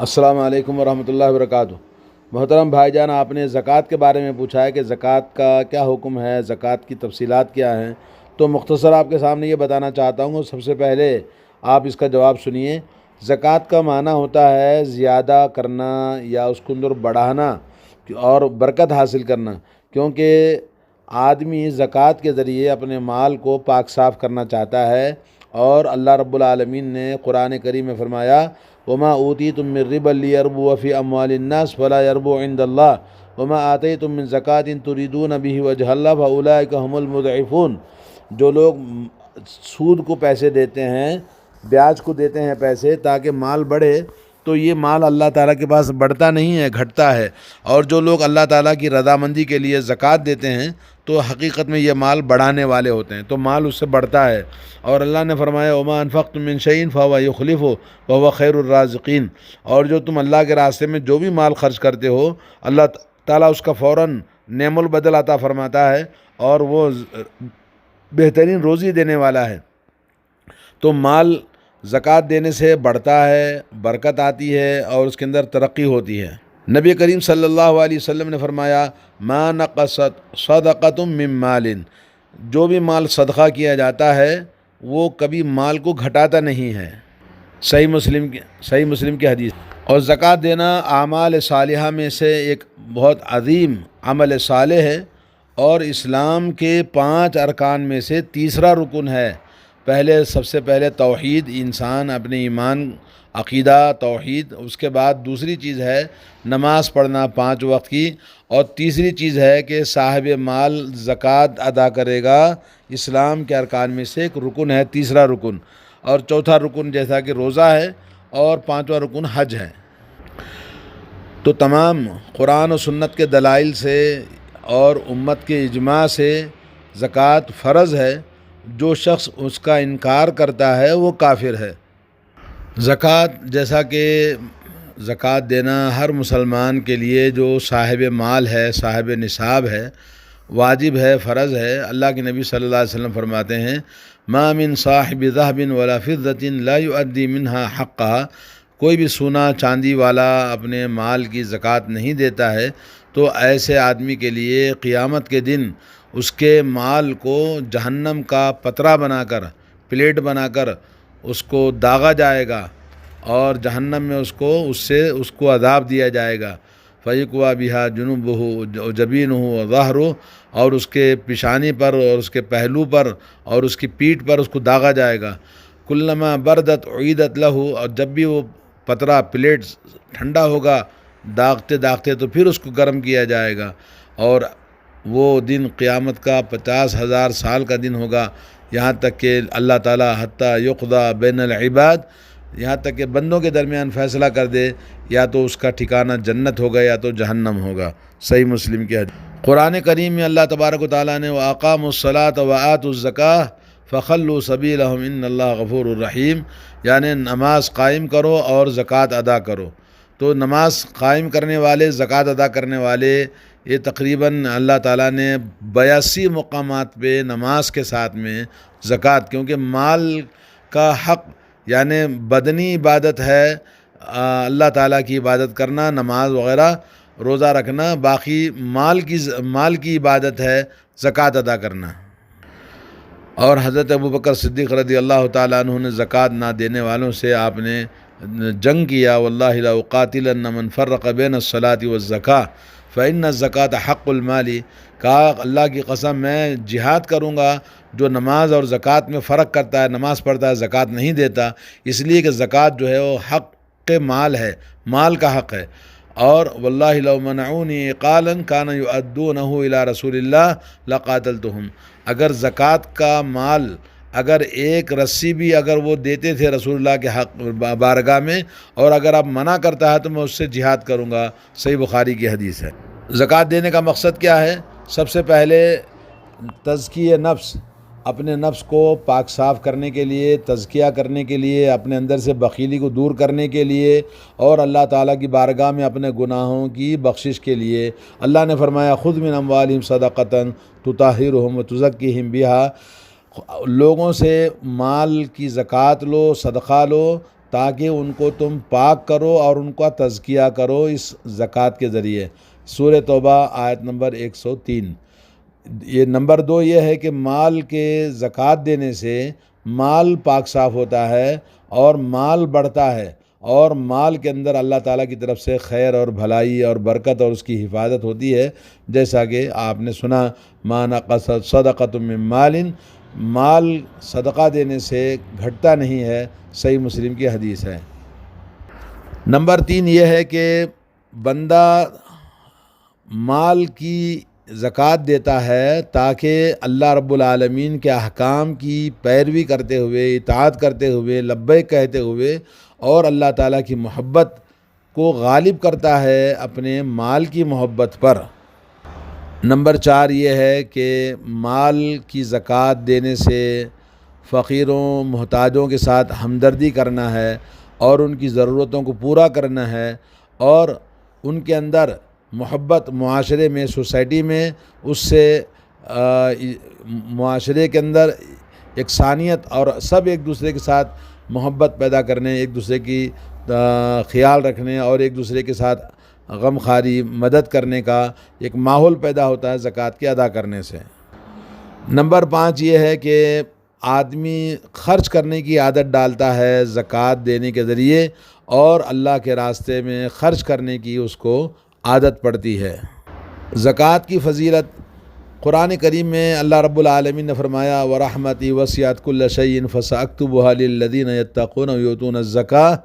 السلام علیکم ورحمۃ اللہ وبرکاتہ۔ محترم بھائی جان، آپ نے زکوٰۃ کے بارے میں پوچھا ہے کہ زکوٰۃ کا کیا حکم ہے، زکوٰۃ کی تفصیلات کیا ہیں۔ تو مختصر آپ کے سامنے یہ بتانا چاہتا ہوں۔ سب سے پہلے آپ اس کا جواب سنیے۔ زکوٰۃ کا معنی ہوتا ہے زیادہ کرنا یا اس کو اندر بڑھانا اور برکت حاصل کرنا، کیونکہ آدمی زکوٰۃ کے ذریعے اپنے مال کو پاک صاف کرنا چاہتا ہے، اور اللہ رب العالمین نے قرآن کریم میں فرمایا وما اوتیتم من ربا لیربو فی اموال الناس فلا یربو عند اللہ وما آتیتم من زکوٰۃ تریدون به وجہ اللہ فاولئک هم المضعفون۔ جو لوگ سود کو پیسے دیتے ہیں، بیاج کو دیتے ہیں پیسے تاکہ مال بڑھے، تو یہ مال اللہ تعالیٰ کے پاس بڑھتا نہیں ہے، گھٹتا ہے۔ اور جو لوگ اللہ تعالیٰ کی رضامندی کے لیے زکوٰۃ دیتے ہیں تو حقیقت میں یہ مال بڑھانے والے ہوتے ہیں، تو مال اس سے بڑھتا ہے۔ اور اللہ نے فرمایا وما انفقتم من شیء فهو یخلفہ وهو خیر الرازقین۔ اور جو تم اللہ کے راستے میں جو بھی مال خرچ کرتے ہو، اللہ تعالیٰ اس کا فوراً نعم البدل عطا فرماتا ہے، اور وہ بہترین روزی دینے والا ہے۔ تو مال زکوٰۃ دینے سے بڑھتا ہے، برکت آتی ہے، اور اس کے اندر ترقی ہوتی ہے۔ نبی کریم صلی اللہ علیہ وسلم نے فرمایا ما نقصت صدقۃ من مال، جو بھی مال صدقہ کیا جاتا ہے وہ کبھی مال کو گھٹاتا نہیں ہے۔ صحیح مسلم کی حدیث۔ اور زکوٰۃ دینا اعمال صالحہ میں سے ایک بہت عظیم عمل صالح ہے، اور اسلام کے 5 ارکان میں سے تیسرا رکن ہے۔ سب سے پہلے توحید، انسان اپنے ایمان، عقیدہ توحید، اس کے بعد دوسری چیز ہے نماز پڑھنا 5 وقت کی، اور تیسری چیز ہے کہ صاحب مال زکوٰۃ ادا کرے گا۔ اسلام کے ارکان میں سے ایک رکن ہے، تیسرا رکن۔ اور چوتھا رکن جیسا کہ روزہ ہے، اور 5واں رکن حج ہے۔ تو تمام قرآن و سنت کے دلائل سے اور امت کے اجماع سے زکوٰۃ فرض ہے۔ جو شخص اس کا انکار کرتا ہے وہ کافر ہے۔ زکوٰۃ، جیسا کہ زکوٰۃ دینا ہر مسلمان کے لیے جو صاحب مال ہے، صاحب نصاب ہے، واجب ہے، فرض ہے۔ اللہ کے نبی صلی اللہ علیہ وسلم فرماتے ہیں ما من صاحب ذهب ولا فضة لا يؤدي منها حقها، کوئی بھی سونا چاندی والا اپنے مال کی زکوٰۃ نہیں دیتا ہے تو ایسے آدمی کے لیے قیامت کے دن اس کے مال کو جہنم کا پترا بنا کر، پلیٹ بنا کر اس کو داغا جائے گا، اور جہنم میں اس کو عذاب دیا جائے گا۔ فیکوا بہا جنوبہ جبینہ وظہرہ، اور اس کے پیشانی پر اور اس کے پہلو پر اور اس کی پیٹھ پر اس کو داغا جائے گا۔ کلما بردت اعیدت لہ، اور جب بھی وہ پترا پلیٹ ٹھنڈا ہوگا داغتے داغتے تو پھر اس کو گرم کیا جائے گا، اور وہ دن قیامت کا 50,000 سال کا دن ہوگا، یہاں تک کہ اللہ تعالیٰ حتیٰ یقضی بین العباد، یہاں تک کہ بندوں کے درمیان فیصلہ کر دے، یا تو اس کا ٹھکانہ جنت ہوگا یا تو جہنم ہوگا۔ صحیح مسلم کی حدیث۔ قرآن کریم میں اللہ تبارک و تعالیٰ نے وَأَقَامُوا الصَّلَاةَ وَآتُوا الزَّكَاةَ فَخَلُّوا سَبِيلَهُمْ إِنَّ اللَّهَ غَفُورٌ رَحِيمٌ، یعنی نماز قائم کرو اور زکوٰۃ ادا کرو۔ تو نماز قائم کرنے والے، زکوٰۃ ادا کرنے والے، یہ تقریباً اللہ تعالیٰ نے 82 مقامات پہ نماز کے ساتھ میں زکوٰۃ، کیونکہ مال کا حق یعنی بدنی عبادت ہے، اللہ تعالیٰ کی عبادت کرنا، نماز وغیرہ، روزہ رکھنا، باقی مال کی عبادت ہے زکوٰۃ ادا کرنا۔ اور حضرت ابوبکر صدیق رضی اللہ تعالیٰ عنہ نے زکوٰۃ نہ دینے والوں سے آپ نے جنگ کیا، واللہ لأقاتلن من فرق بین الصلاۃ والزکاۃ فإن الزکاۃ حق المال، کہا اللہ کی قسم میں جہاد کروں گا جو نماز اور زکوٰۃ میں فرق کرتا ہے، نماز پڑھتا ہے زکوٰۃ نہیں دیتا، اس لیے کہ زکوٰۃ جو ہے وہ حق مال ہے، مال کا حق ہے۔ اور واللہ لو منعونی عقالا کان یؤدونہ الی رسول اللہ لقاتلتہم، اگر زکوٰۃ کا مال، اگر ایک رسی بھی اگر وہ دیتے تھے رسول اللہ کے حق بارگاہ میں، اور اگر آپ منع کرتا ہے تو میں اس سے جہاد کروں گا۔ صحیح بخاری کی حدیث ہے۔ زکوٰۃ دینے کا مقصد کیا ہے؟ سب سے پہلے تزکیہ نفس، اپنے نفس کو پاک صاف کرنے کے لیے، تزکیہ کرنے کے لیے، اپنے اندر سے بخیلی کو دور کرنے کے لیے، اور اللہ تعالیٰ کی بارگاہ میں اپنے گناہوں کی بخشش کے لیے۔ اللہ نے فرمایا خذ من اموالہم صدقۃ تطہرہم وتزکیہم بہا، لوگوں سے مال کی زکوٰۃ لو، صدقہ لو، تاکہ ان کو تم پاک کرو اور ان کا تزکیہ کرو اس زکوٰۃ کے ذریعے۔ سورہ توبہ آیت نمبر 103۔ یہ نمبر 2 یہ ہے کہ مال کے زکوٰۃ دینے سے مال پاک صاف ہوتا ہے اور مال بڑھتا ہے، اور مال کے اندر اللہ تعالیٰ کی طرف سے خیر اور بھلائی اور برکت اور اس کی حفاظت ہوتی ہے، جیسا کہ آپ نے سنا ما نقص صدقۃ من مال، مال صدقہ دینے سے گھٹتا نہیں ہے، صحیح مسلم کی حدیث ہے۔ نمبر 3 یہ ہے کہ بندہ مال کی زکوٰۃ دیتا ہے تاکہ اللہ رب العالمین کے احکام کی پیروی کرتے ہوئے، اطاعت کرتے ہوئے، لبیک کہتے ہوئے، اور اللہ تعالیٰ کی محبت کو غالب کرتا ہے اپنے مال کی محبت پر۔ نمبر 4 یہ ہے کہ مال کی زکوٰۃ دینے سے فقیروں محتاجوں کے ساتھ ہمدردی کرنا ہے اور ان کی ضرورتوں کو پورا کرنا ہے، اور ان کے اندر محبت معاشرے میں، سوسائٹی میں، اس سے معاشرے کے اندر یکسانیت اور سب ایک دوسرے کے ساتھ محبت پیدا کرنے، ایک دوسرے کی خیال رکھنے اور ایک دوسرے کے ساتھ غم خواری مدد کرنے کا ایک ماحول پیدا ہوتا ہے زکوٰۃ کے ادا کرنے سے۔ نمبر 5 یہ ہے کہ آدمی خرچ کرنے کی عادت ڈالتا ہے زکوٰۃ دینے کے ذریعے، اور اللہ کے راستے میں خرچ کرنے کی اس کو عادت پڑتی ہے۔ زکوٰۃ کی فضیلت قرآن کریم میں اللہ رب العالمین نے فرمایا وَرَحْمَتِي وَسِعَتْ كُلَّ شَيْءٍ فَسَأَكْتُبُهَا لِلَّذِينَ يَتَّقُونَ وَيُؤْتُونَ الزَّكَاةَ،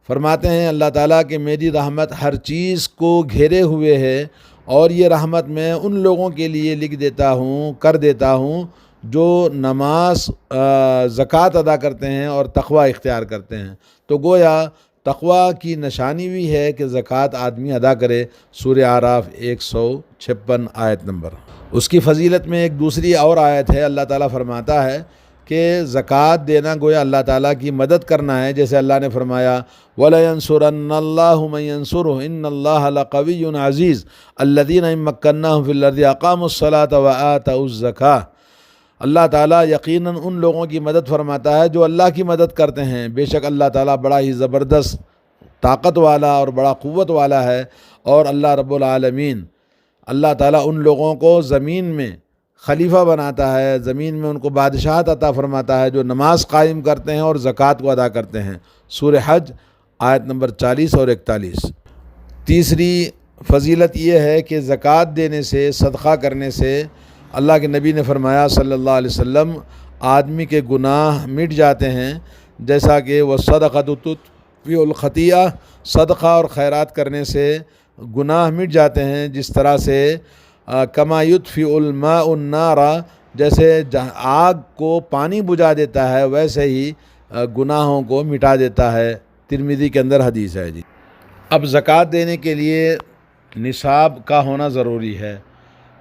فرماتے ہیں اللہ تعالیٰ کہ میری رحمت ہر چیز کو گھیرے ہوئے ہے، اور یہ رحمت میں ان لوگوں کے لیے لکھ دیتا ہوں، کر دیتا ہوں جو نماز زکوٰۃ ادا کرتے ہیں اور تقوی اختیار کرتے ہیں۔ تو گویا تقوی کی نشانی بھی ہے کہ زکوٰۃ آدمی ادا کرے۔ سورہ اعراف 156 آیت نمبر۔ اس کی فضیلت میں ایک دوسری اور آیت ہے، اللہ تعالیٰ فرماتا ہے کہ زکوٰۃ دینا گویا اللہ تعالیٰ کی مدد کرنا ہے، جیسے اللہ نے فرمایا وَلَيَنْصُرَنَّ اللَّهُ مَن يَنْصُرُهُ إِنَّ اللَّهَ لَقَوِيٌّ عَزِيزٌ الَّذِينَ إِن مَّكَّنَّاهُمْ فِي الْأَرْضِ أَقَامُوا الصَّلَاةَ وَآتَوُا الزَّكَاةَ، اللہ تعالیٰ یقیناً ان لوگوں کی مدد فرماتا ہے جو اللہ کی مدد کرتے ہیں، بے شک اللہ تعالیٰ بڑا ہی زبردست طاقت والا اور بڑا قوت والا ہے۔ اور اللہ رب العالمین اللہ تعالیٰ ان لوگوں کو زمین میں خلیفہ بناتا ہے، زمین میں ان کو بادشاہت عطا فرماتا ہے جو نماز قائم کرتے ہیں اور زکوٰۃ کو ادا کرتے ہیں۔ سورہ حج آیت نمبر 40 اور 41۔ تیسری فضیلت یہ ہے کہ زکوٰۃ دینے سے، صدقہ کرنے سے، اللہ کے نبی نے فرمایا صلی اللہ علیہ وسلم آدمی کے گناہ مٹ جاتے ہیں، جیسا کہ وَالصَّدَقَةُ تُطْفِئُ الْخَطِیئَۃَ، صدقہ اور خیرات کرنے سے گناہ مٹ جاتے ہیں، جس طرح سے کما یطفئ الماء النار، جیسے آگ کو پانی بجھا دیتا ہے ویسے ہی گناہوں کو مٹا دیتا ہے۔ ترمذی کے اندر حدیث ہے جی۔ اب زکوٰۃ دینے کے لیے نصاب کا ہونا ضروری ہے۔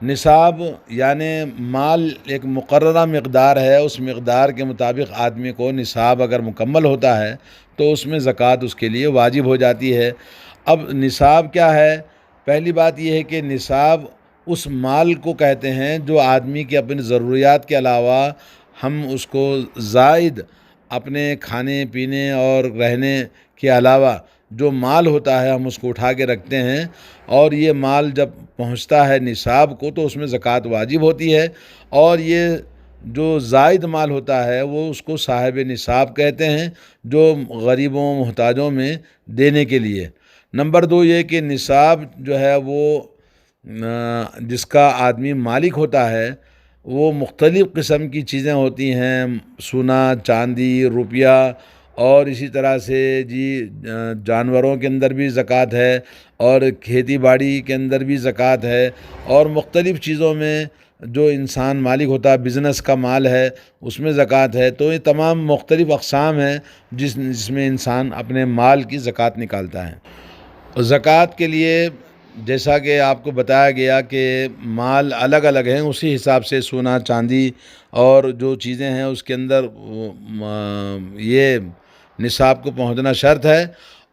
نصاب یعنی مال ایک مقررہ مقدار ہے، اس مقدار کے مطابق آدمی کو نصاب اگر مکمل ہوتا ہے تو اس میں زکوٰۃ اس کے لیے واجب ہو جاتی ہے۔ اب نصاب کیا ہے؟ پہلی بات یہ ہے کہ نصاب اس مال کو کہتے ہیں جو آدمی کے اپنی ضروریات کے علاوہ ہم اس کو زائد اپنے کھانے پینے اور رہنے کے علاوہ جو مال ہوتا ہے ہم اس کو اٹھا کے رکھتے ہیں، اور یہ مال جب پہنچتا ہے نصاب کو تو اس میں زکوٰۃ واجب ہوتی ہے، اور یہ جو زائد مال ہوتا ہے وہ اس کو صاحب نصاب کہتے ہیں، جو غریبوں محتاجوں میں دینے کے لیے۔ نمبر 2 یہ کہ نصاب جو ہے وہ جس کا آدمی مالک ہوتا ہے وہ مختلف قسم کی چیزیں ہوتی ہیں، سونا، چاندی، روپیہ، اور اسی طرح سے جی جانوروں کے اندر بھی زکوٰۃ ہے، اور کھیتی باڑی کے اندر بھی زکوٰۃ ہے، اور مختلف چیزوں میں جو انسان مالک ہوتا ہے، بزنس کا مال ہے اس میں زکوٰۃ ہے۔ تو یہ تمام مختلف اقسام ہیں جس میں انسان اپنے مال کی زکوٰۃ نکالتا ہے۔ زکوٰۃ کے لیے جیسا کہ آپ کو بتایا گیا کہ مال الگ الگ ہیں، اسی حساب سے سونا، چاندی اور جو چیزیں ہیں اس کے اندر یہ نصاب کو پہنچنا شرط ہے۔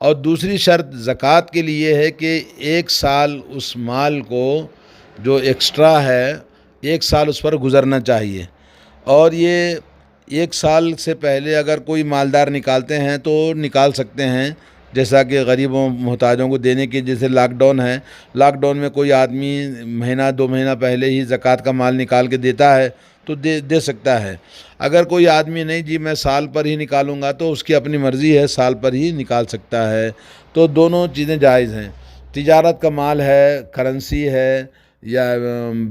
اور دوسری شرط زکوٰۃ کے لیے ہے کہ 1 سال اس مال کو جو ایکسٹرا ہے 1 سال اس پر گزرنا چاہیے، اور یہ 1 سال سے پہلے اگر کوئی مالدار نکالتے ہیں تو نکال سکتے ہیں، جیسا کہ غریبوں محتاجوں کو دینے کی، جیسے لاک ڈاؤن ہے، لاک ڈاؤن میں کوئی آدمی مہینہ 2 مہینہ پہلے ہی زکوٰۃ کا مال نکال کے دیتا ہے تو دے سکتا ہے۔ اگر کوئی آدمی نہیں جی میں سال پر ہی نکالوں گا تو اس کی اپنی مرضی ہے، سال پر ہی نکال سکتا ہے۔ تو دونوں چیزیں جائز ہیں۔ تجارت کا مال ہے، کرنسی ہے، یا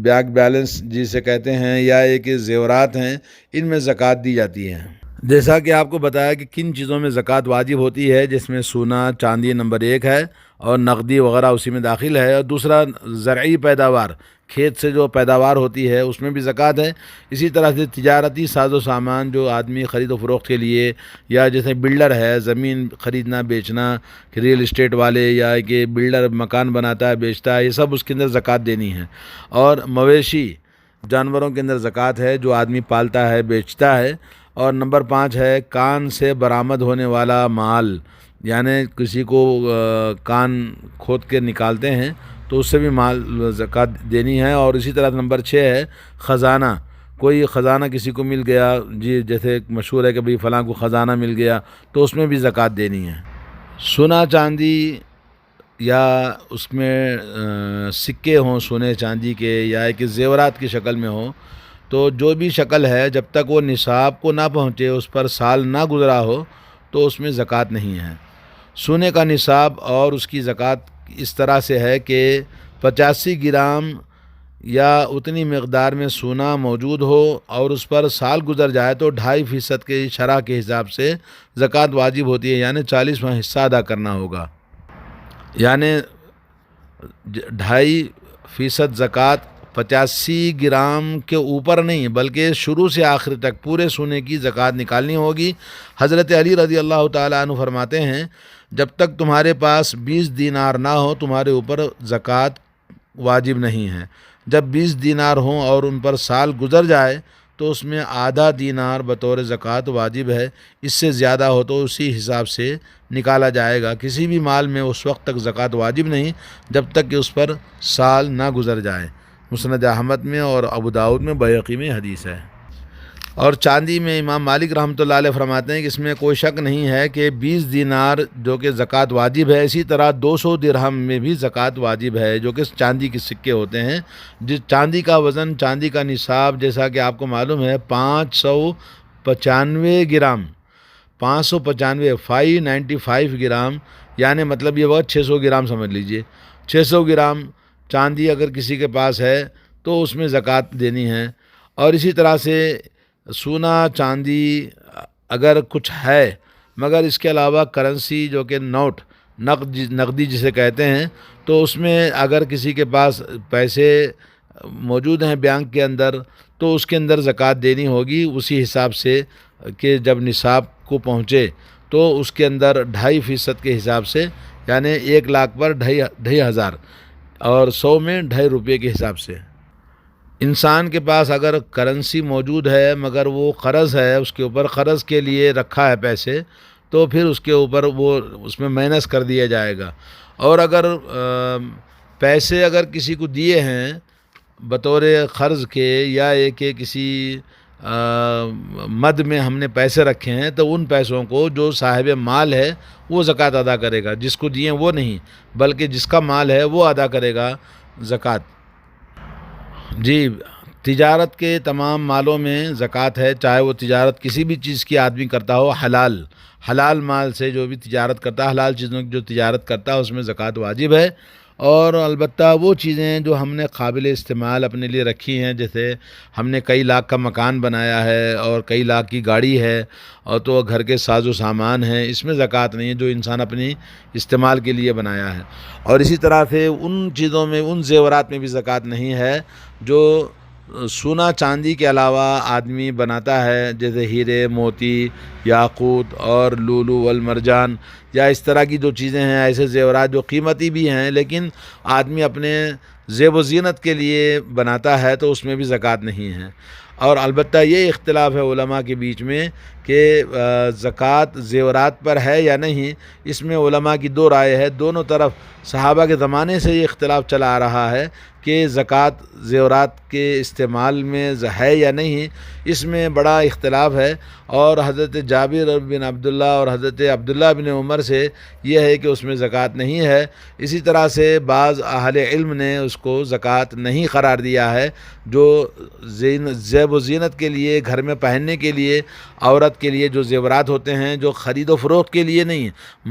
بینک بیلنس جسے کہتے ہیں، یا ایک زیورات ہیں، ان میں زکوٰۃ دی جاتی ہے۔ جیسا کہ آپ کو بتایا کہ کن چیزوں میں زکوٰۃ واجب ہوتی ہے، جس میں سونا چاندی نمبر 1 ہے، اور نقدی وغیرہ اسی میں داخل ہے، اور دوسرا زرعی پیداوار، کھیت سے جو پیداوار ہوتی ہے اس میں بھی زکوٰۃ ہے۔ اسی طرح سے تجارتی ساز و سامان جو آدمی خرید و فروخت کے لیے، یا جیسے بلڈر ہے، زمین خریدنا بیچنا، ریئل اسٹیٹ والے، یا کہ بلڈر مکان بناتا ہے بیچتا ہے، یہ سب اس کے اندر زکوٰۃ دینی ہے۔ اور مویشی جانوروں کے اندر زکوٰۃ ہے، جو آدمی پالتا ہے بیچتا ہے۔ اور نمبر 5 ہے کان سے برآمد ہونے والا مال، یعنی کسی کو کان کھود کے نکالتے ہیں تو اس سے بھی مال زکوٰۃ دینی ہے۔ اور اسی طرح نمبر 6 ہے خزانہ، کوئی خزانہ کسی کو مل گیا، جی جیسے مشہور ہے کہ بھئی فلاں کو خزانہ مل گیا، تو اس میں بھی زکوٰۃ دینی ہے۔ سونا چاندی یا اس میں سکے ہوں سونے چاندی کے، یا ایک زیورات کی شکل میں ہوں، تو جو بھی شکل ہے جب تک وہ نصاب کو نہ پہنچے، اس پر سال نہ گزرا ہو، تو اس میں زکوٰۃ نہیں ہے۔ سونے کا نصاب اور اس کی زکوٰۃ اس طرح سے ہے کہ 85 گرام یا اتنی مقدار میں سونا موجود ہو اور اس پر سال گزر جائے تو 2.5% کے شرح کے حساب سے زکوٰۃ واجب ہوتی ہے، یعنی 40واں حصہ ادا کرنا ہوگا۔ یعنی 2.5% زکوٰۃ 85 گرام کے اوپر نہیں، بلکہ شروع سے آخر تک پورے سونے کی زکوٰۃ نکالنی ہوگی۔ حضرت علی رضی اللہ تعالیٰ عنہ فرماتے ہیں جب تک تمہارے پاس 20 دینار نہ ہو تمہارے اوپر زکوٰۃ واجب نہیں ہے۔ جب 20 دینار ہوں اور ان پر سال گزر جائے تو اس میں آدھا دینار بطور زکوٰۃ واجب ہے، اس سے زیادہ ہو تو اسی حساب سے نکالا جائے گا۔ کسی بھی مال میں اس وقت تک زکوٰۃ واجب نہیں جب تک کہ اس پر سال نہ گزر جائے۔ مسند احمد میں اور ابو داؤد میں، بیہقی میں حدیث ہے۔ اور چاندی میں امام مالک رحمۃ اللہ علیہ فرماتے ہیں کہ اس میں کوئی شک نہیں ہے کہ 20 دینار جو کہ زکوٰۃ واجب ہے، اسی طرح 200 درہم میں بھی زکوٰۃ واجب ہے، جو کہ چاندی کے سکے ہوتے ہیں۔ جس چاندی کا وزن، چاندی کا نصاب، جیسا کہ آپ کو معلوم ہے 595 گرام، 595 گرام، یعنی مطلب یہ وقت 600 گرام سمجھ لیجئے۔ 600 گرام چاندی اگر کسی کے پاس ہے تو اس میں زکوٰۃ دینی ہے۔ اور اسی طرح سے سونا چاندی اگر کچھ ہے، مگر اس کے علاوہ کرنسی جو کہ نوٹ، نقدی جسے کہتے ہیں، تو اس میں اگر کسی کے پاس پیسے موجود ہیں بینک کے اندر تو اس کے اندر زکوٰۃ دینی ہوگی اسی حساب سے کہ جب نصاب کو پہنچے تو اس کے اندر 2.5% کے حساب سے، یعنی 1 لاکھ پر 2.5 اور 100 میں 2.5 روپے کے حساب سے۔ انسان کے پاس اگر کرنسی موجود ہے مگر وہ قرض ہے، اس کے اوپر قرض کے لیے رکھا ہے پیسے، تو پھر اس کے اوپر وہ اس میں مائنس کر دیا جائے گا۔ اور اگر پیسے اگر کسی کو دیے ہیں بطور قرض کے، یا ایک کسی مد میں ہم نے پیسے رکھے ہیں، تو ان پیسوں کو جو صاحب مال ہے وہ زکوٰۃ ادا کرے گا، جس کو دیے وہ نہیں، بلکہ جس کا مال ہے وہ ادا کرے گا زکوٰۃ۔ جی، تجارت کے تمام مالوں میں زکوٰۃ ہے، چاہے وہ تجارت کسی بھی چیز کی آدمی کرتا ہو، حلال مال سے جو بھی تجارت کرتا ہے، حلال چیزوں کی جو تجارت کرتا ہے اس میں زکوٰۃ واجب ہے۔ اور البتہ وہ چیزیں جو ہم نے قابل استعمال اپنے لیے رکھی ہیں، جیسے ہم نے کئی لاکھ کا مکان بنایا ہے اور کئی لاکھ کی گاڑی ہے، اور تو گھر کے ساز و سامان ہیں، اس میں زکوٰۃ نہیں ہے، جو انسان اپنی استعمال کے لیے بنایا ہے۔ اور اسی طرح سے ان چیزوں میں، ان زیورات میں بھی زکوٰۃ نہیں ہے جو سونا چاندی کے علاوہ آدمی بناتا ہے، جیسے ہیرے، موتی، یاقوت اور لولو والمرجان، یا اس طرح کی جو چیزیں ہیں، ایسے زیورات جو قیمتی بھی ہیں لیکن آدمی اپنے زیب و زینت کے لیے بناتا ہے تو اس میں بھی زکوٰۃ نہیں ہے۔ اور البتہ یہ اختلاف ہے علماء کے بیچ میں کہ زکوٰۃ زیورات پر ہے یا نہیں، اس میں علماء کی دو رائے ہے۔ دونوں طرف صحابہ کے زمانے سے یہ اختلاف چلا آ رہا ہے کہ زکوٰۃ زیورات کے استعمال میں ہے یا نہیں، اس میں بڑا اختلاف ہے۔ اور حضرت جابر بن عبداللہ اور حضرت عبداللہ بن عمر سے یہ ہے کہ اس میں زکوٰۃ نہیں ہے۔ اسی طرح سے بعض اہل علم نے اس کو زکوٰۃ نہیں قرار دیا ہے۔ جو زیب و زینت کے لیے، گھر میں پہننے کے لیے، عورت کے لیے جو زیورات ہوتے ہیں، جو خرید و فروخت کے لیے نہیں،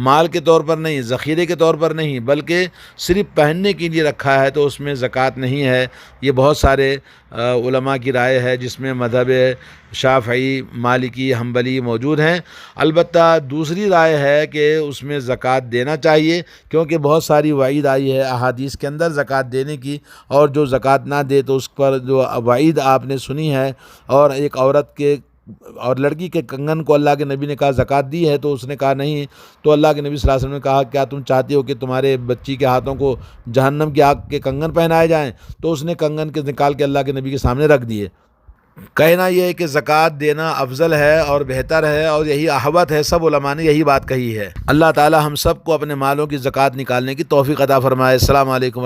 مال کے طور پر نہیں، ذخیرے کے طور پر نہیں، بلکہ صرف پہننے کے لیے رکھا ہے، تو اس میں زکوٰۃ نہیں ہے۔ یہ بہت سارے علماء کی رائے ہے، جس میں مذہب شافعی، مالکی، حنبلی موجود ہیں۔ البتہ دوسری رائے ہے کہ اس میں زکوٰۃ دینا چاہیے، کیونکہ بہت ساری وعید آئی ہے احادیث کے اندر زکوٰۃ دینے کی، اور جو زکوٰۃ نہ دے تو اس پر جو وعید آپ نے سنی ہے۔ اور ایک عورت کے اور لڑکی کے کنگن کو اللہ کے نبی نے کہا زکوٰۃ دی ہے، تو اس نے کہا نہیں، تو اللہ کے نبی صلی اللہ علیہ وسلم نے کہا کیا تم چاہتے ہو کہ تمہارے بچی کے ہاتھوں کو جہنم کی آگ کے کنگن پہنائے جائیں؟ تو اس نے کنگن کے نکال کے اللہ کے نبی کے سامنے رکھ دیے۔ کہنا یہ ہے کہ زکوٰۃ دینا افضل ہے اور بہتر ہے، اور یہی احوط ہے۔ سب علماء نے یہی بات کہی ہے۔ اللہ تعالی ہم سب کو اپنے مالوں کی زکوٰۃ نکالنے کی توفیق عطا فرمائے۔ السلام علیکم۔